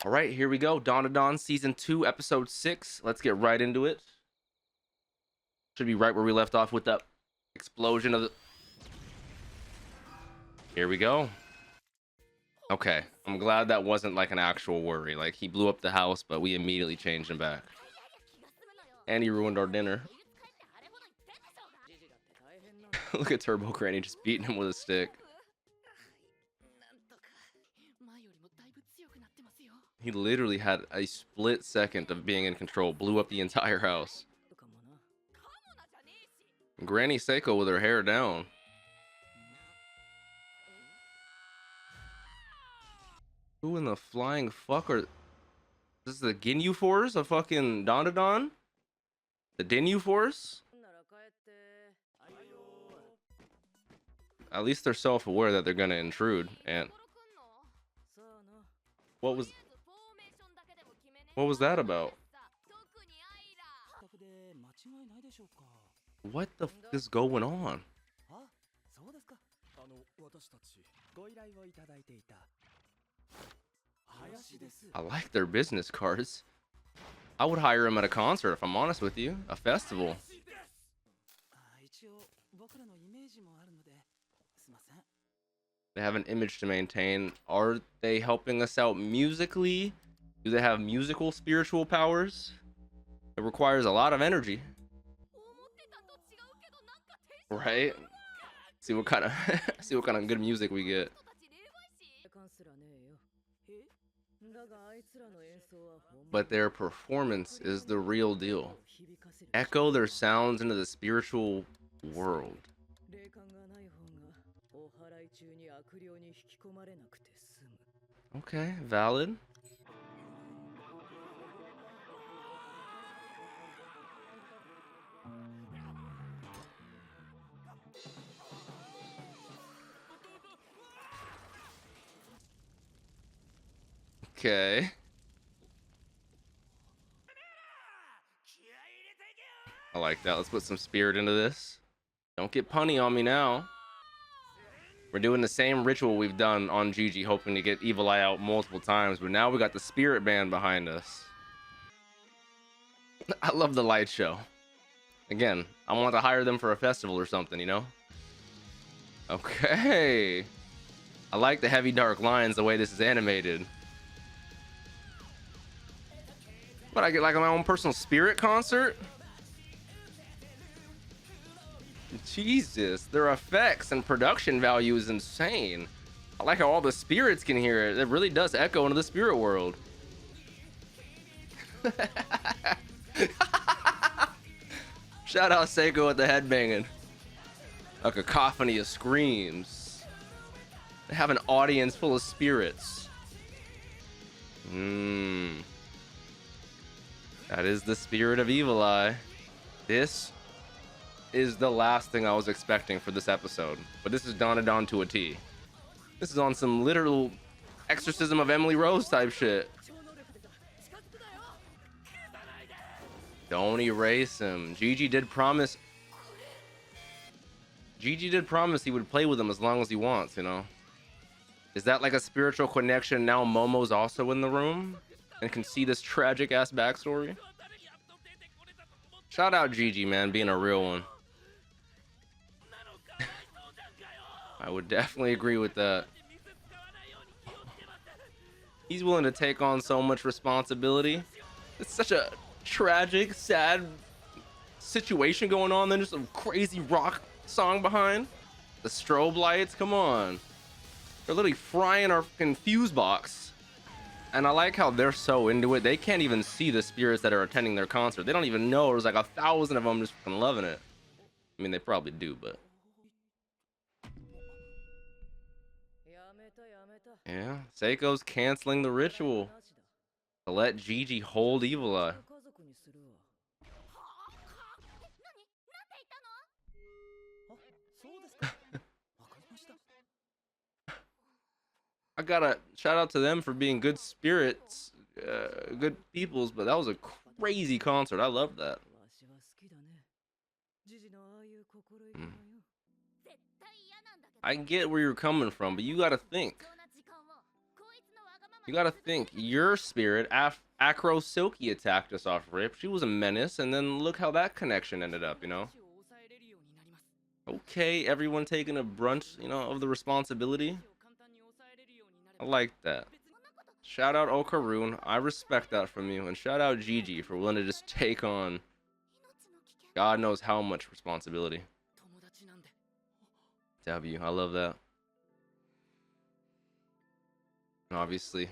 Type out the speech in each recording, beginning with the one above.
All right, here we go. Dandadan season 2, episode 6. Let's get right into it. Should be right where we left off with that explosion of the... Here we go. Okay, I'm glad that wasn't like an actual worry. Like, he blew up the house, but we immediately changed him back. And he ruined our dinner. Look at Turbo Granny just beating him with a stick. He literally had a split second of being in control, blew up the entire house. Granny Seiko with her hair down. Who in the flying fuck are... This is the Ginyu Force of fucking Dandadan? The Dinyu Force? At least they're self-aware that they're gonna intrude. And what was that about? What the f is going on? I like their business cards. I would hire him at a concert if I'm honest with you. A festival. They have an image to maintain. Are they helping us out musically? Do they have musical spiritual powers? It requires a lot of energy. Right? See what kind of good music we get. But their performance is the real deal. Echo their sounds into the spiritual world. Okay, valid. Okay. I like that. Let's put some spirit into this. Don't get punny on me now. We're doing the same ritual we've done on Gigi, hoping to get Evil Eye out multiple times, but now we got the spirit band behind us. I love the light show. Again, I want to hire them for a festival or something, you know? Okay. I like the heavy dark lines, the way this is animated. But I get like my own personal spirit concert? Jesus, their effects and production value is insane. I like how all the spirits can hear it. It really does echo into the spirit world. Shout out Seiko with the headbanging. A cacophony of screams. They have an audience full of spirits. That is the spirit of Evil Eye. This is the last thing I was expecting for this episode, but this is Dandadan to a T. This is on some literal exorcism of Emily Rose type shit. Don't erase him. Gigi did promise he would play with him as long as he wants, you know. Is that like a spiritual connection now? Momo's also in the room and can see this tragic ass backstory. Shout out Gigi, man, being a real one. I would definitely agree with that. He's willing to take on so much responsibility. It's such a tragic, sad situation going on. Then just a crazy rock song behind. The strobe lights, come on. They're literally frying our fucking fuse box. And I like how they're so into it. They can't even see the spirits that are attending their concert. They don't even know there's like 1,000 of them just fucking loving it. I mean, they probably do, but... Yeah, Seiko's canceling the ritual to let Gigi hold Evil Eye. I gotta shout out to them for being good spirits, good peoples, but that was a crazy concert. I love that. I get where you're coming from, but you gotta think. You gotta think, your spirit, Acro Silky attacked us off rip. She was a menace, and then look how that connection ended up, you know? Okay, everyone taking a brunt, you know, of the responsibility. I like that. Shout out Okaroon. I respect that from you. And shout out Gigi for willing to just take on God knows how much responsibility. W, I love that. And obviously,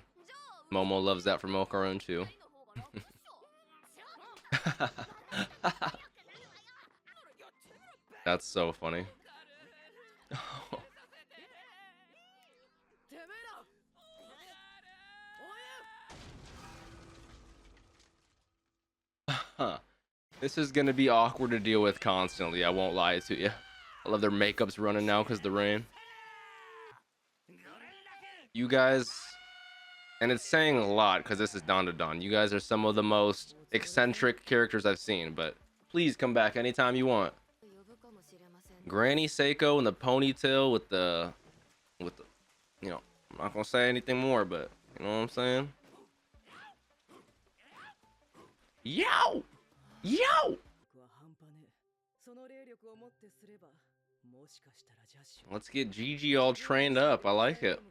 Momo loves that from Okaroon too. That's so funny. This is gonna be awkward to deal with constantly, I won't lie to you. I love their makeup's running now because of the rain. You guys, and it's saying a lot because this is Dandadan. You guys are some of the most eccentric characters I've seen, but please come back anytime you want. Granny Seiko in the ponytail with the, you know, I'm not gonna say anything more, but you know what I'm saying? Yo! Yo! Let's get Gigi all trained up. I like it.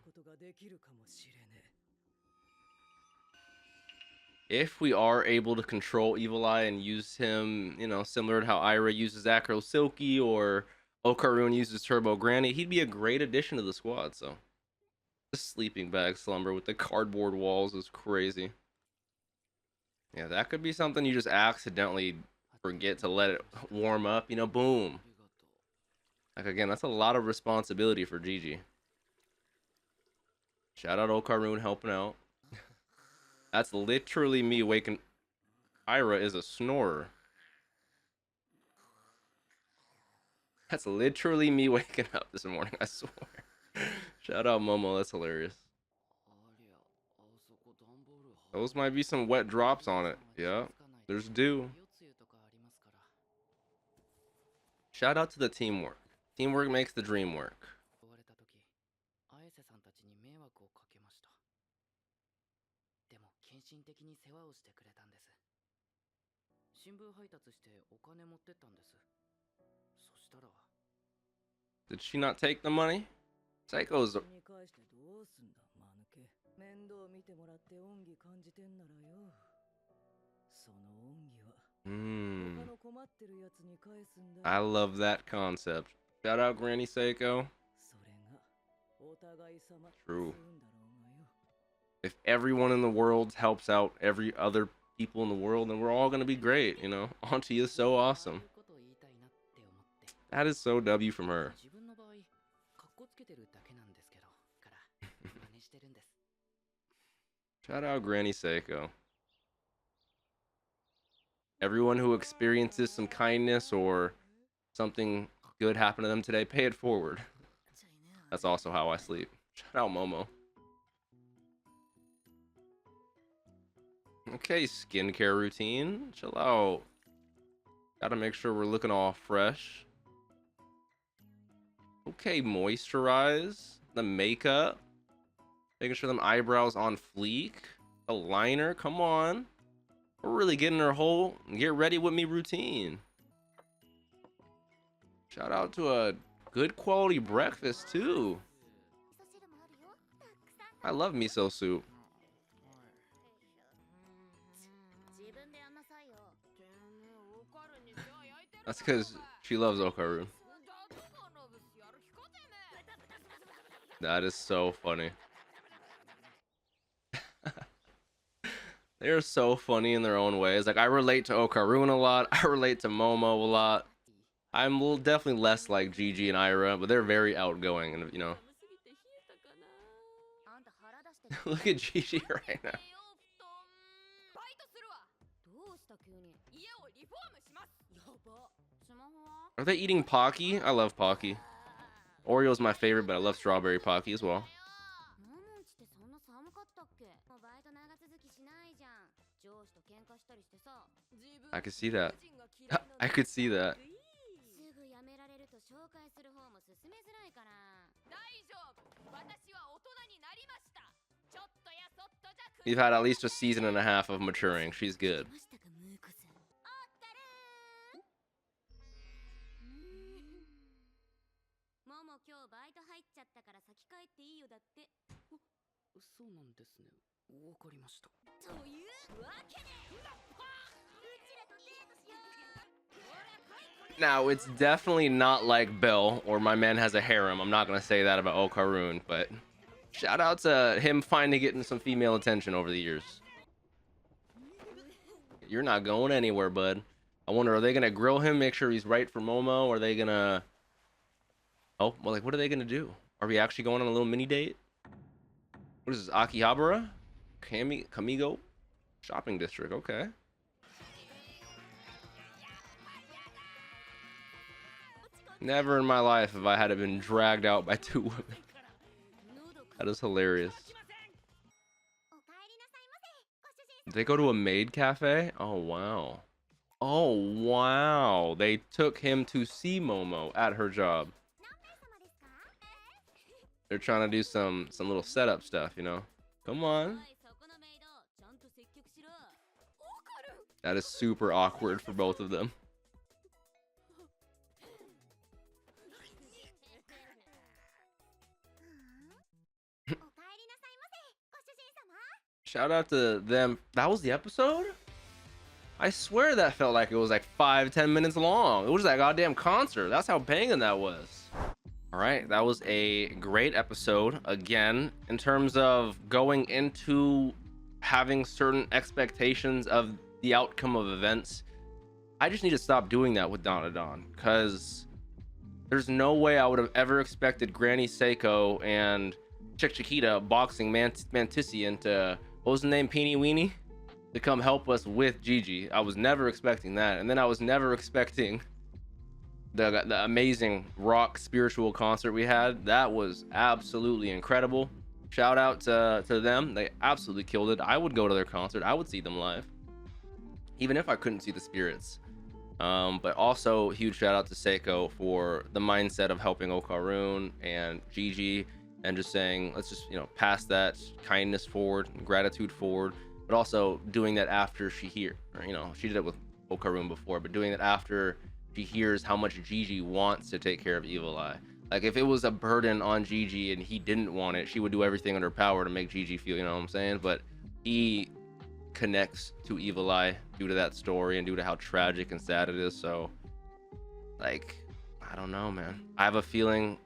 If we are able to control Evil Eye and use him, you know, similar to how Ira uses Acro Silky or Okaroon uses Turbo Granny, he'd be a great addition to the squad. So, the sleeping bag slumber with the cardboard walls is crazy. Yeah, that could be something you just accidentally forget to let it warm up, you know, boom. Like, again, that's a lot of responsibility for Gigi. Shout out Okaroon helping out. That's literally me waking. Ira is a snorer. That's literally me waking up this morning, I swear. Shout out Momo, that's hilarious. Those might be some wet drops on it. Yeah, there's dew. Shout out to the teamwork. Teamwork makes the dream work. Did she not take the money? Psycho's. I love that concept. Shout out Granny Seiko. True. If everyone in the world helps out every other people in the world, then we're all gonna be great, you know? Auntie is so awesome. That is so W from her. Shout out Granny Seiko. Everyone who experiences some kindness or something good happened to them today, pay it forward. That's also how I sleep. Shout out Momo. Okay, skincare routine. Chill out. Gotta make sure we're looking all fresh. Okay, moisturize. The makeup. Making sure them eyebrows on fleek. The liner, come on. We're really getting our whole get ready with me routine. Shout out to a good quality breakfast too. I love miso soup. That's because she loves Okaroon. That is so funny. They're so funny in their own ways. Like, I relate to Okaroon a lot. I relate to Momo a lot. I'm definitely less like Gigi and Ira, but they're very outgoing and, you know. Look at Gigi right now. Are they eating Pocky? I love Pocky. Oreo's my favorite, but I love strawberry Pocky as well. I could see that. I could see that. We've had at least a season and a half of maturing. She's good. Now, it's definitely not like Bell or My Man Has a Harem. I'm not going to say that about Okarun, but shout out to him finally getting some female attention over the years. You're not going anywhere, bud. I wonder, are they going to grill him, make sure he's right for Momo? Or are they going to... Oh, well, like, what are they going to do? Are we actually going on a little mini date? What is this, Akihabara? Kamigo? Shopping district, okay. Never in my life have I had it been dragged out by two women. That is hilarious. Did they go to a maid cafe? Oh, wow. Oh, wow. They took him to see Momo at her job. They're trying to do some little setup stuff, you know? Come on. That is super awkward for both of them. Shout out to them. That was the episode? I swear that felt like it was like 5-10 minutes long. It was that goddamn concert. That's how banging that was. All right, that was a great episode. Again, in terms of going into having certain expectations of the outcome of events, I just need to stop doing that with Dandadan, because there's no way I would have ever expected Granny Seiko and Chick Chiquita boxing Mantissi into, what was the name, Peeny Weenie, to come help us with Gigi. I was never expecting that. And then I was never expecting the amazing rock spiritual concert we had. That was absolutely incredible. Shout out to them. They absolutely killed it. I would go to their concert. I would see them live, even if I couldn't see the spirits. But also huge shout out to Seiko for the mindset of helping Okarun and Gigi, and just saying, let's just, you know, pass that kindness forward, gratitude forward, but also doing that after she hears, or, you know, she did it with Okarun before, but doing that after she hears how much Gigi wants to take care of Evil Eye. Like, if it was a burden on Gigi and he didn't want it, she would do everything in her power to make Gigi feel, you know what I'm saying? But he connects to Evil Eye due to that story and due to how tragic and sad it is. So, like, I don't know, man. I have a feeling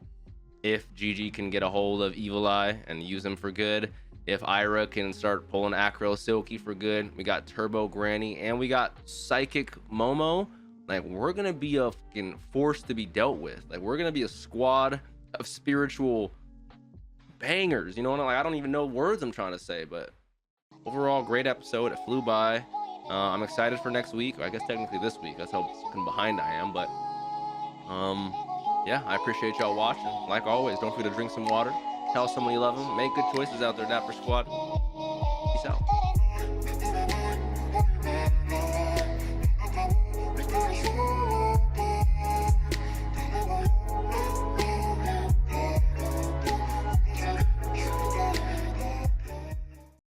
if Gigi can get a hold of Evil Eye and use him for good, if Ira can start pulling Acro Silky for good, we got Turbo Granny and we got Psychic Momo, like, we're gonna be a fucking force to be dealt with. Like, we're gonna be a squad of spiritual bangers, you know? Like, I don't even know words I'm trying to say, but overall, great episode. It flew by. I'm excited for next week. I guess technically this week. That's how fucking behind I am, but yeah, I appreciate y'all watching. Like always, don't forget to drink some water, tell someone you love them, make good choices out there, Dapper Squad.